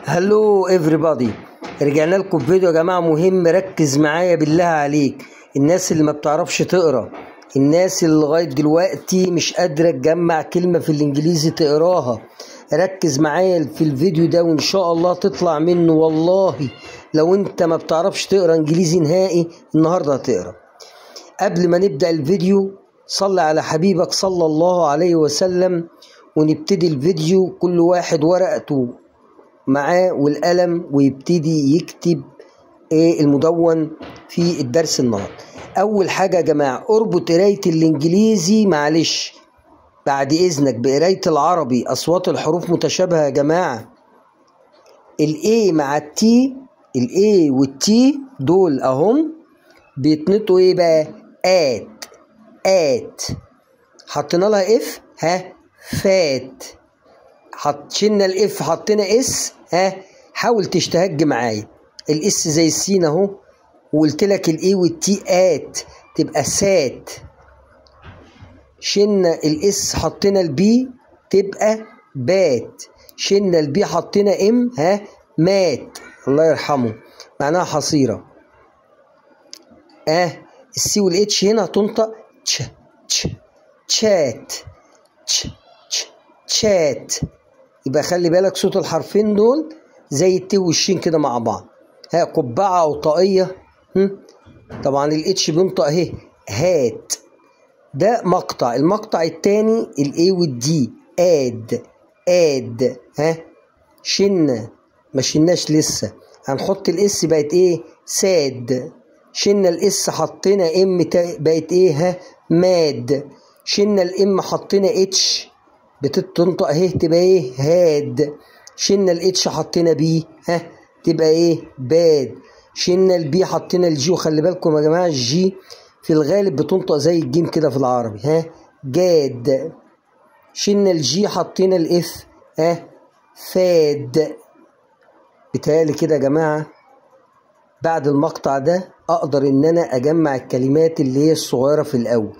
هلو everybody، رجعنا لكم بفيديو يا جماعه مهم. ركز معايا بالله عليك، الناس اللي ما بتعرفش تقرا، الناس اللي لغايه دلوقتي مش قادره تجمع كلمه في الانجليزي تقراها، ركز معايا في الفيديو ده وان شاء الله تطلع منه. والله لو انت ما بتعرفش تقرا انجليزي نهائي النهارده هتقرا. قبل ما نبدا الفيديو صلي على حبيبك صلى الله عليه وسلم ونبتدي الفيديو. كل واحد ورقته معاه والقلم ويبتدي يكتب المدون في الدرس النهارده. اول حاجه يا جماعه اربط قرايه الانجليزي معلش بعد اذنك بقرايه العربي. اصوات الحروف متشابهه يا جماعه. الاي مع التي، الاي والتي دول اهم بيتنطوا ايه بقى؟ ات. حطينا لها اف فات. شلنا الاف حطينا اس حاول تشتهج معايا. الاس زي السين اهو، وقلت لك الاي والتي ات تبقى سات. شلنا الاس حطينا البي تبقى بات. شلنا البي حطينا ام مات الله يرحمه معناها حصيره. السي والاتش هنا تنطق تشات تشات. يبقى خلي بالك صوت الحرفين دول زي التي والشين كده مع بعض. قبعه او طاقيه. طبعا الاتش بينطق اهي هات. ده مقطع. المقطع التاني الاي والدي اد. شلنا ما شلناش لسه، هنحط الاس بقت ايه؟ ساد. شلنا الاس حطينا ام بقت ايه؟ ماد. شلنا الام حطينا اتش بتنطق اهي تبقى ايه؟ هاد. شلنا الاتش حطينا بي تبقى ايه؟ باد. شلنا البي حطينا الجي، وخلي بالكم يا جماعه الجي في الغالب بتنطق زي الجيم كده في العربي جاد. شلنا الجي حطينا الاف فاد. بتهيألي كده يا جماعه بعد المقطع ده اقدر ان انا اجمع الكلمات اللي هي الصغيره في الاول.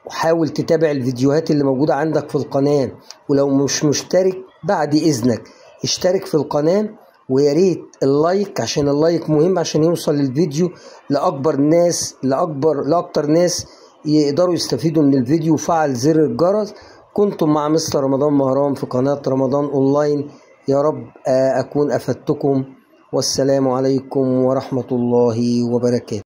وحاول تتابع الفيديوهات اللي موجودة عندك في القناة، ولو مش مشترك بعد إذنك اشترك في القناة، ويا ريت اللايك عشان اللايك مهم عشان يوصل الفيديو لأكتر ناس يقدروا يستفيدوا من الفيديو. وفعل زر الجرس. كنتم مع مستر رمضان مهران في قناة رمضان أونلاين. يا رب أكون أفدتكم، والسلام عليكم ورحمة الله وبركاته.